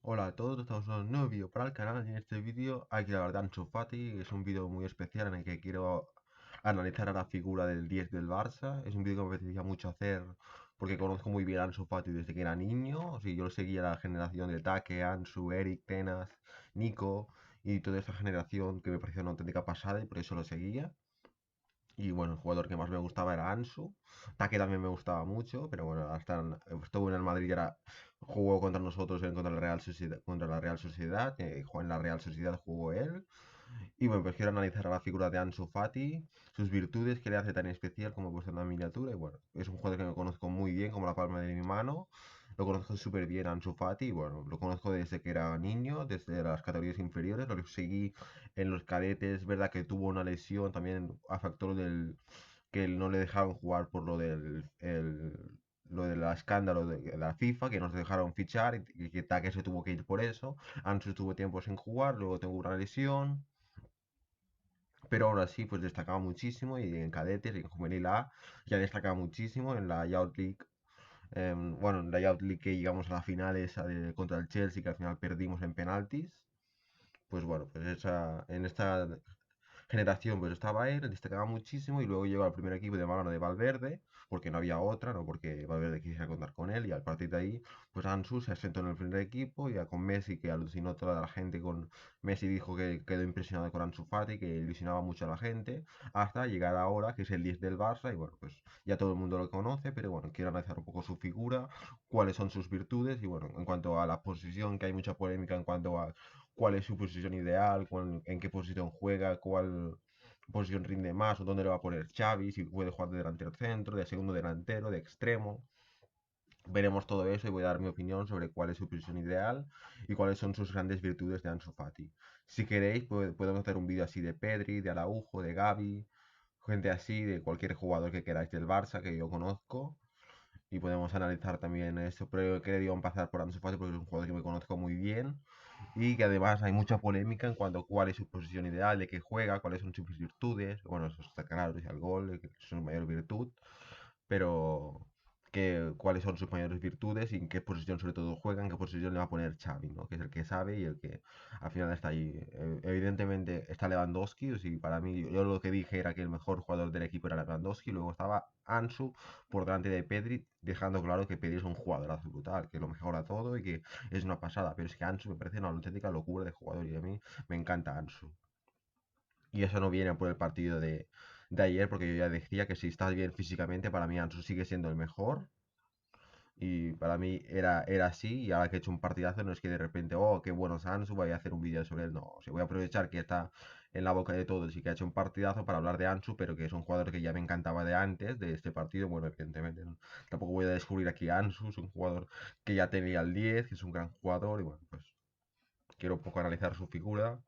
Hola a todos, estamos en un nuevo vídeo para el canal y en este vídeo hay que hablar de Ansu Fati. Es un vídeo muy especial en el que quiero analizar a la figura del 10 del Barça. Es un vídeo que me apetecía mucho hacer porque conozco muy bien a Ansu Fati desde que era niño. O sea, yo lo seguía a la generación de Take, Ansu, Eric, Tenas, Nico y toda esa generación que me pareció una auténtica pasada y por eso lo seguía. Y bueno, el jugador que más me gustaba era Ansu. Take también me gustaba mucho, pero bueno, estuvo en el Madrid y ahora jugó contra nosotros contra la Real Sociedad, jugó en la Real Sociedad jugó él. Y bueno, pues quiero analizar a la figura de Ansu Fati, sus virtudes, qué le hace tan especial como he puesto en la miniatura. Y bueno, es un jugador que me conozco muy bien, como la palma de mi mano. Lo conozco súper bien a Ansu Fati. Y bueno, lo conozco desde que era niño, desde las categorías inferiores. Lo seguí en los cadetes. Es verdad que tuvo una lesión también a factor del que no le dejaron jugar por lo del escándalo de la FIFA, que nos dejaron fichar y que Taque se tuvo que ir por eso. Ansu estuvo tiempo sin jugar, luego tuvo una lesión. Pero aún así, pues destacaba muchísimo y en cadetes y en juvenil A ya destacaba muchísimo en la Youth League. Bueno, en la Youth League que llegamos a la final esa contra el Chelsea, que al final perdimos en penaltis. Pues bueno, pues en esta generación pues estaba él, destacaba muchísimo y luego llegó al primer equipo de mano de Valverde, porque no había otra, no porque Valverde quisiera contar con él y al partir de ahí pues Ansu se asentó en el primer equipo, ya con Messi, que alucinó toda la gente con Messi, dijo que quedó impresionado con Ansu Fati, que ilusionaba mucho a la gente, hasta llegar ahora que es el 10 del Barça y bueno, pues ya todo el mundo lo conoce, pero bueno, quiero analizar un poco su figura, cuáles son sus virtudes y bueno, en cuanto a la posición, que hay mucha polémica en cuanto a cuál es su posición ideal, en qué posición juega, cuál posición rinde más, o dónde le va a poner Xavi, si puede jugar de delantero centro, de segundo delantero, de extremo. Veremos todo eso y voy a dar mi opinión sobre cuál es su posición ideal y cuáles son sus grandes virtudes de Ansu Fati. Si queréis, podemos hacer un vídeo así de Pedri, de Araujo, de Gavi, gente así, de cualquier jugador que queráis del Barça que yo conozco y podemos analizar también esto, pero he querido empezar por Ansu Fati porque es un jugador que me conozco muy bien y que además hay mucha polémica en cuanto a cuál es su posición ideal, de qué juega, cuáles son sus virtudes. Bueno, eso está claro, es el gol, que es su mayor virtud, pero cuáles son sus mayores virtudes y en qué posición sobre todo juega, en qué posición le va a poner Xavi, ¿no? Que es el que sabe y el que al final está ahí. Evidentemente está Lewandowski, o sea, para mí yo lo que dije era que el mejor jugador del equipo era Lewandowski, luego estaba Ansu por delante de Pedri, dejando claro que Pedri es un jugadorazo brutal, que lo mejora todo y que es una pasada, pero es que Ansu me parece una auténtica locura de jugador y a mí me encanta Ansu. Y eso no viene por el partido de ayer, porque yo ya decía que si estás bien físicamente, para mí Ansu sigue siendo el mejor. Y para mí era así, y ahora que he hecho un partidazo, no es que de repente, oh, qué bueno es Ansu, voy a hacer un vídeo sobre él. No, o sea, voy a aprovechar que está en la boca de todos y que ha hecho un partidazo para hablar de Ansu, pero que es un jugador que ya me encantaba de antes, de este partido. Bueno, evidentemente, tampoco voy a descubrir aquí a Ansu, es un jugador que ya tenía el 10, que es un gran jugador, y bueno, pues quiero un poco analizar su figura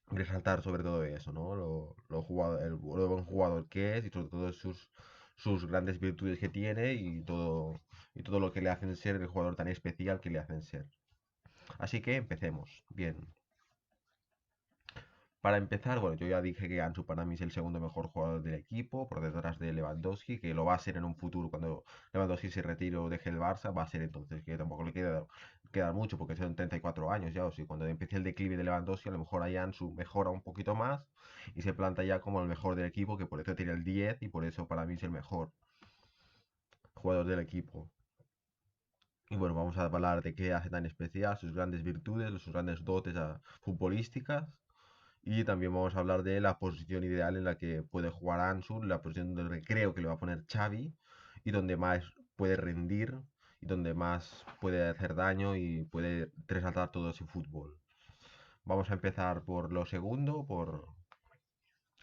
resaltar sobre todo eso, ¿no? Lo buen jugador que es y sobre todo sus grandes virtudes que tiene y todo lo que le hacen ser el jugador tan especial que le hacen ser. Así que empecemos. Bien. Para empezar, bueno, yo ya dije que Ansu para mí es el segundo mejor jugador del equipo, por detrás de Lewandowski, que lo va a ser en un futuro cuando Lewandowski se retire o deje el Barça, va a ser entonces, que tampoco le queda mucho, porque son 34 años ya, o sea, cuando empiece el declive de Lewandowski, a lo mejor ahí Ansu mejora un poquito más y se planta ya como el mejor del equipo, que por eso tiene el 10 y por eso para mí es el mejor jugador del equipo. Y bueno, vamos a hablar de qué hace tan especial, sus grandes virtudes, sus grandes dotes futbolísticas. Y también vamos a hablar de la posición ideal en la que puede jugar Ansu, la posición donde creo que le va a poner Xavi y donde más puede rendir y donde más puede hacer daño y puede resaltar todo su fútbol. Vamos a empezar por lo segundo, por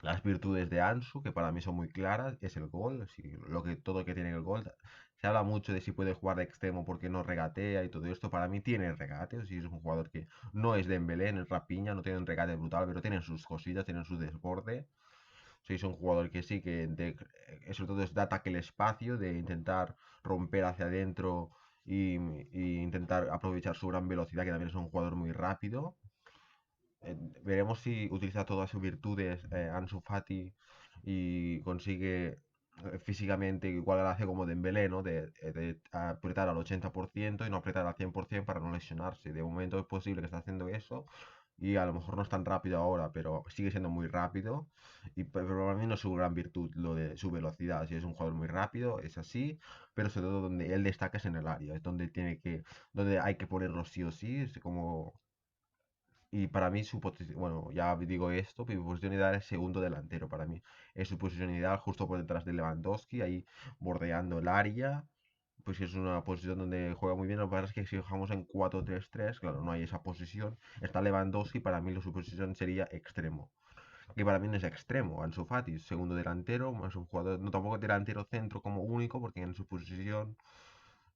las virtudes de Ansu, que para mí son muy claras, es el gol, sí, todo lo que tiene el gol. Se habla mucho de si puede jugar de extremo porque no regatea y todo esto. Para mí tiene regate, o sea, es un jugador que no es Dembélé, no es Rapiña, no tiene un regate brutal, pero tiene sus cositas, tiene su desborde. Sí, es un jugador que sí, sobre todo es de ataque el espacio, de intentar romper hacia adentro y intentar aprovechar su gran velocidad, que también es un jugador muy rápido. Veremos si utiliza todas sus virtudes Ansu Fati y consigue. físicamente igual hace como Dembélé, ¿no? De apretar al 80% y no apretar al 100% para no lesionarse. De momento es posible que esté haciendo eso y a lo mejor no es tan rápido ahora, pero sigue siendo muy rápido. Pero para mí no es su gran virtud lo de su velocidad. Si es un jugador muy rápido, es así, pero sobre todo donde él destaca es en el área, es donde hay que ponerlo sí o sí, es como y para mí su posición, bueno, ya digo esto, mi posición ideal es segundo delantero para mí. Es su posición ideal justo por detrás de Lewandowski, ahí bordeando el área. Pues es una posición donde juega muy bien. Lo que pasa es que si jugamos en 4-3-3 claro, no hay esa posición. Está Lewandowski, para mí su posición sería extremo. Que para mí no es extremo, Ansu Fati, segundo delantero, más un jugador, no tampoco delantero centro como único, porque en su posición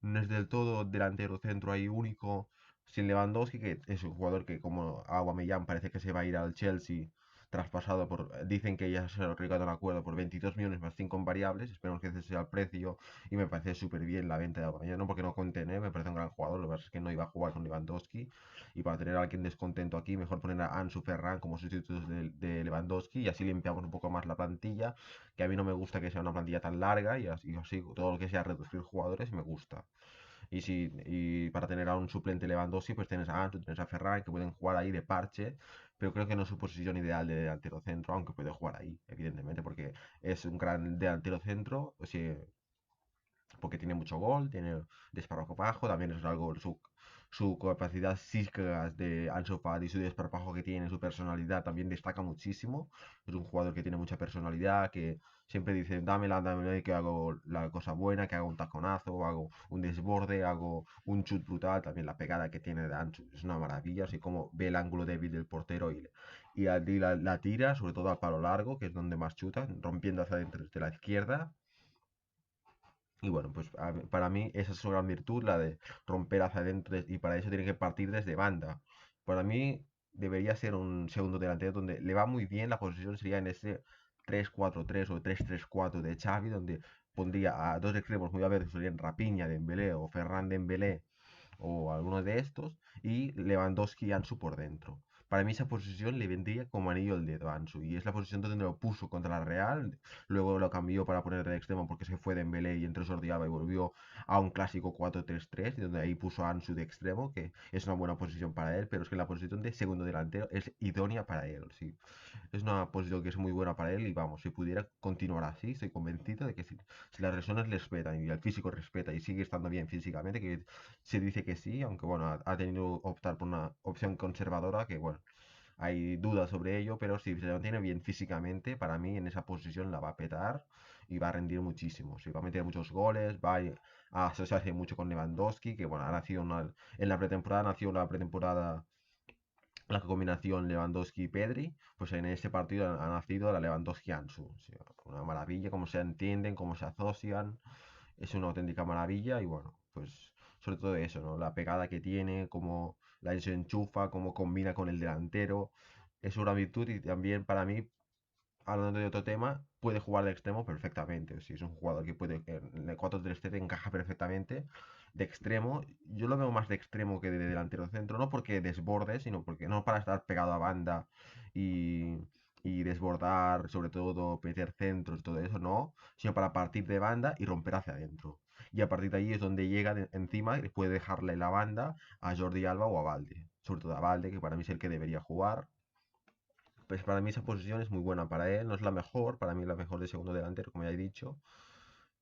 no es del todo delantero centro ahí único, sin Lewandowski, que es un jugador que como Aubameyang parece que se va a ir al Chelsea traspasado dicen que ya se ha llegado a un acuerdo por 22 millones más 5 en variables, esperemos que ese sea el precio y me parece súper bien la venta de Aubameyang, no porque no contener, me parece un gran jugador, lo que pasa es que no iba a jugar con Lewandowski y para tener a alguien descontento aquí, mejor poner a Ansu Ferran como sustituto de Lewandowski y así limpiamos un poco más la plantilla, que a mí no me gusta que sea una plantilla tan larga y así todo lo que sea reducir jugadores me gusta. Y para tener a un suplente Lewandowski, pues tienes a Ansu, tienes a Ferran, que pueden jugar ahí de parche, pero creo que no es su posición ideal de delantero centro, aunque puede jugar ahí, evidentemente, porque es un gran delantero centro, o sea, porque tiene mucho gol, tiene desparpajo, también es algo su capacidad física de Ansu Fati, su desparpajo que tiene, su personalidad también destaca muchísimo. Es un jugador que tiene mucha personalidad, que siempre dice, dámela, que hago la cosa buena, que hago un taconazo, hago un desborde, hago un chut brutal. También la pegada que tiene de Ansu es una maravilla, así como ve el ángulo débil del portero y la tira, sobre todo al palo largo, que es donde más chuta, rompiendo hacia dentro de la izquierda. Y bueno, pues para mí esa es su gran virtud, la de romper hacia adentro y para eso tiene que partir desde banda. Para mí debería ser un segundo delantero donde le va muy bien, la posición sería en ese 3-4-3 o 3-3-4 de Xavi, donde pondría a dos extremos muy abiertos, serían Rafinha, Dembélé o Ferran Dembélé o alguno de estos, y Lewandowski y Ansu por dentro. Para mí esa posición le vendría como anillo al dedo a Ansu, y es la posición donde lo puso contra la Real, luego lo cambió para poner de extremo porque se fue Dembélé y entró Jordi Alba y volvió a un clásico 4-3-3, y donde ahí puso a Ansu de extremo, que es una buena posición para él, pero es que la posición de segundo delantero es idónea para él, sí. Es una posición que es muy buena para él y vamos, si pudiera continuar así, estoy convencido de que si las lesiones le respetan y el físico respeta y sigue estando bien físicamente, que se dice que sí, aunque bueno, ha tenido que optar por una opción conservadora que bueno, hay dudas sobre ello, pero si se mantiene bien físicamente, para mí en esa posición la va a petar y va a rendir muchísimo. Si va a meter muchos goles, a asociarse mucho con Lewandowski, que bueno, en la pretemporada nació la pretemporada la combinación Lewandowski y Pedri, pues en este partido ha nacido la Lewandowski-Ansu. Sí, una maravilla, cómo se entienden, cómo se asocian, es una auténtica maravilla y bueno, pues sobre todo eso, ¿no? La pegada que tiene, cómo la se enchufa, cómo combina con el delantero, es una virtud y también para mí hablando de otro tema, puede jugar de extremo perfectamente. Si es un jugador que puede, en el 4-3-3 encaja perfectamente. De extremo, yo lo veo más de extremo que de delantero centro, no porque desborde, sino porque no para estar pegado a banda y, y desbordar, sobre todo meter centros, todo eso, no, sino para partir de banda y romper hacia adentro. Y a partir de ahí es donde llega encima y puede dejarle la banda a Jordi Alba o a Valde. Sobre todo a Valde, que para mí es el que debería jugar, pues para mí esa posición es muy buena para él, no es la mejor, para mí la mejor de segundo delantero, como ya he dicho,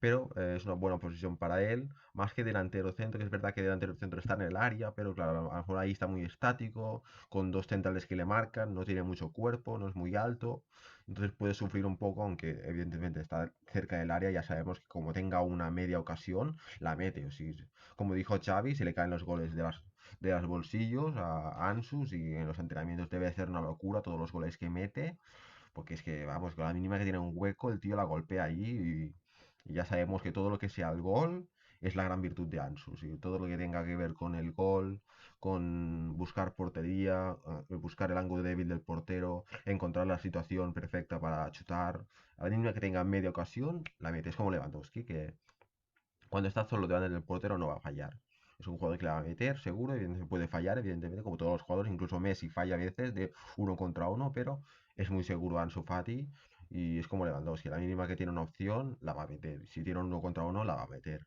pero es una buena posición para él, más que delantero centro, que es verdad que delantero centro está en el área, pero claro, a lo mejor ahí está muy estático, con dos centrales que le marcan, no tiene mucho cuerpo, no es muy alto, entonces puede sufrir un poco, aunque evidentemente está cerca del área, ya sabemos que como tenga una media ocasión, la mete, o si, como dijo Xavi, se le caen los goles de los bolsillos a Ansus y en los entrenamientos debe ser una locura todos los goles que mete, porque es que, vamos, con la mínima que tiene un hueco, el tío la golpea allí y ya sabemos que todo lo que sea el gol es la gran virtud de Ansu, ¿sí? Todo lo que tenga que ver con el gol, con buscar portería, buscar el ángulo débil del portero, encontrar la situación perfecta para chutar, a la mínima que tenga media ocasión, la mete. Es como Lewandowski, que cuando está solo delante del portero no va a fallar. Es un jugador que la va a meter, seguro, evidentemente puede fallar, evidentemente, como todos los jugadores, incluso Messi falla a veces de uno contra uno, pero es muy seguro Ansu Fati Y es como Lewandowski, la mínima que tiene una opción, la va a meter. Si tiene uno contra uno, la va a meter.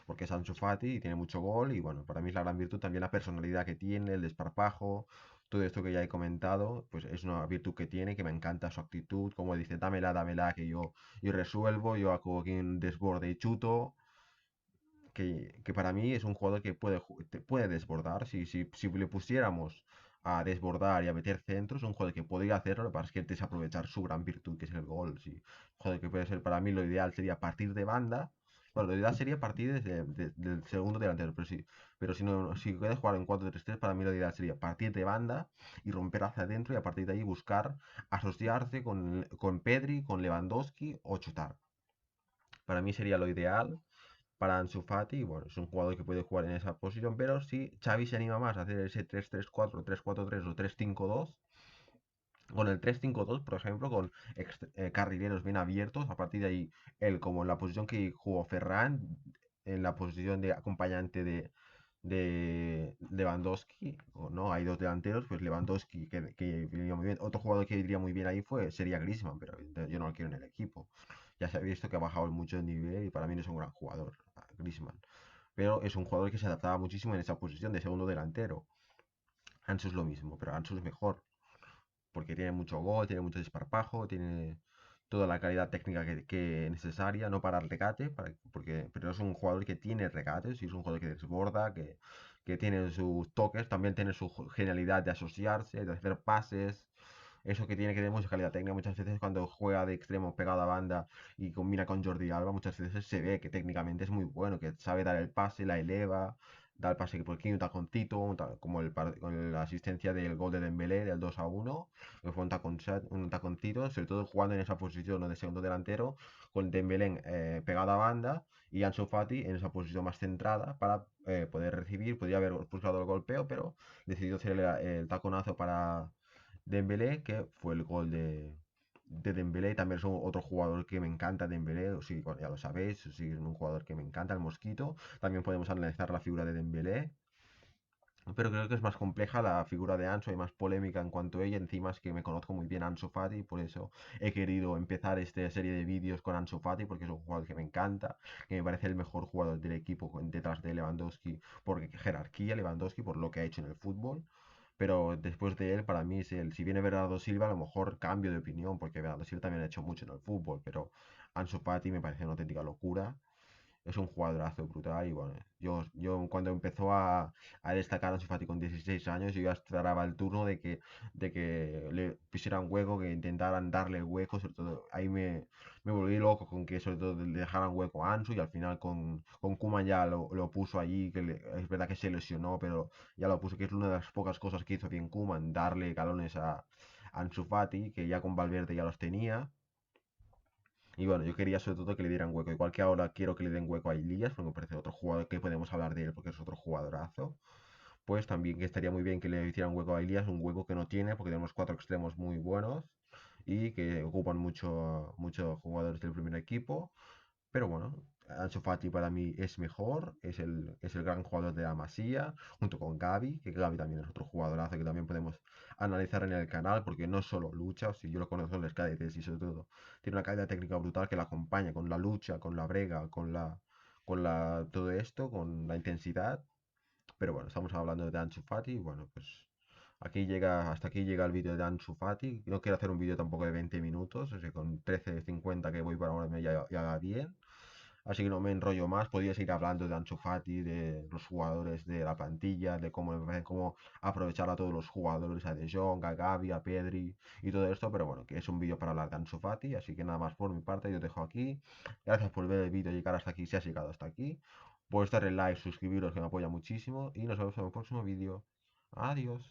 Porque es Ansu Fati y tiene mucho gol y bueno, para mí es la gran virtud también la personalidad que tiene, el desparpajo, todo esto que ya he comentado, pues es una virtud que tiene, que me encanta su actitud, como dice, dámela, que yo resuelvo, yo hago aquí un desborde y chuto, que para mí es un jugador que puede desbordar. Si le pusiéramos a desbordar y a meter centros, es un jugador que podría hacerlo, lo que pasa es que es desaprovechar su gran virtud, que es el gol. Sí. Un jugador que puede ser, para mí, lo ideal sería partir de banda. Bueno, lo ideal sería partir del segundo delantero, pero sí. Pero si puedes jugar en 4-3-3, para mí lo ideal sería partir de banda y romper hacia adentro y a partir de ahí buscar asociarse con Pedri, con Lewandowski o chutar. Para mí sería lo ideal para Ansu Fati. Bueno, es un jugador que puede jugar en esa posición, pero si Xavi se anima más a hacer ese 3-3-4, 3-4-3 o 3-5-2, con el 3-5-2, por ejemplo, con carrileros bien abiertos, a partir de ahí, él como en la posición que jugó Ferran, en la posición de acompañante de Lewandowski, o no, hay dos delanteros, pues Lewandowski que venía muy bien. Otro jugador que iría muy bien ahí sería Griezmann, pero yo no lo quiero en el equipo. Ya se ha visto que ha bajado mucho el nivel y para mí no es un gran jugador, Griezmann. Pero es un jugador que se adaptaba muchísimo en esa posición de segundo delantero. Ansu es lo mismo, pero Ansu es mejor porque tiene mucho gol, tiene mucho desparpajo, tiene toda la calidad técnica que necesaria, no para el regate, pero es un jugador que tiene regates y es un jugador que desborda, que tiene sus toques, también tiene su genialidad de asociarse, de hacer pases, eso que tiene mucha calidad técnica. Muchas veces cuando juega de extremo pegado a banda y combina con Jordi Alba, muchas veces se ve que técnicamente es muy bueno, que sabe dar el pase, la eleva, da el pase por aquí, un taconcito, como con la asistencia del gol de Dembélé del 2-1, que fue un taconcito, sobre todo jugando en esa posición, ¿no?, de segundo delantero, con Dembélé pegado a banda y Ansu Fati en esa posición más centrada para poder recibir. Podría haber buscado el golpeo, pero decidió hacer el taconazo para Dembélé, que fue el gol de Dembélé. También es otro jugador que me encanta, Dembélé, sí, bueno, ya lo sabéis, sí, es un jugador que me encanta, el Mosquito. También podemos analizar la figura de Dembélé, pero creo que es más compleja la figura de Ansu, hay más polémica en cuanto a ella. Encima es que me conozco muy bien a Ansu Fati, por eso he querido empezar esta serie de vídeos con Ansu Fati, porque es un jugador que me encanta, que me parece el mejor jugador del equipo detrás de Lewandowski, por jerarquía Lewandowski, por lo que ha hecho en el fútbol. Pero después de él, para mí es él. Si viene Bernardo Silva, a lo mejor cambio de opinión, porque Bernardo Silva también ha hecho mucho en el fútbol, pero Ansu Fati me parece una auténtica locura. Es un jugadorazo brutal y bueno, yo cuando empezó a destacar Ansu Fati con 16 años, yo ya esperaba el turno de que le pusieran hueco, que intentaran darle el hueco, sobre todo ahí me volví loco con que sobre todo le dejaran hueco a Ansu y al final con Koeman ya lo puso allí, es verdad que se lesionó, pero ya lo puso, que es una de las pocas cosas que hizo bien Koeman, darle galones a Ansu Fati, que ya con Valverde ya los tenía. Y bueno, yo quería sobre todo que le dieran hueco. Igual que ahora quiero que le den hueco a Elías, porque me parece otro jugador que podemos hablar de él, porque es otro jugadorazo. Pues también que estaría muy bien que le hicieran hueco a Elías, un hueco que no tiene, porque tenemos cuatro extremos muy buenos y que ocupan muchos jugadores del primer equipo. Pero bueno, Ansu Fati para mí es mejor, es el gran jugador de la Masía, junto con Gavi, que Gavi también es otro jugadorazo que también podemos analizar en el canal, porque no solo lucha, si yo lo conozco en los cadetes y sobre todo tiene una calidad técnica brutal que la acompaña con la lucha, con la brega, todo esto, con la intensidad. Pero bueno, estamos hablando de Ansu Fati y bueno, pues hasta aquí llega el vídeo de Ansu Fati. No quiero hacer un vídeo tampoco de 20 minutos, o sea, con 13:50 que voy para ahora ya va bien. Así que no me enrollo más, podría seguir hablando de Ansu Fati, de los jugadores de la plantilla, de cómo aprovechar a todos los jugadores, a De Jong, a Gavi, a Pedri y todo esto, pero bueno, que es un vídeo para hablar de Ansu Fati, así que nada más por mi parte, yo os dejo aquí. Gracias por ver el vídeo y llegar hasta aquí, si has llegado hasta aquí. Por darle like, suscribiros, que me apoya muchísimo, y nos vemos en el próximo vídeo. Adiós.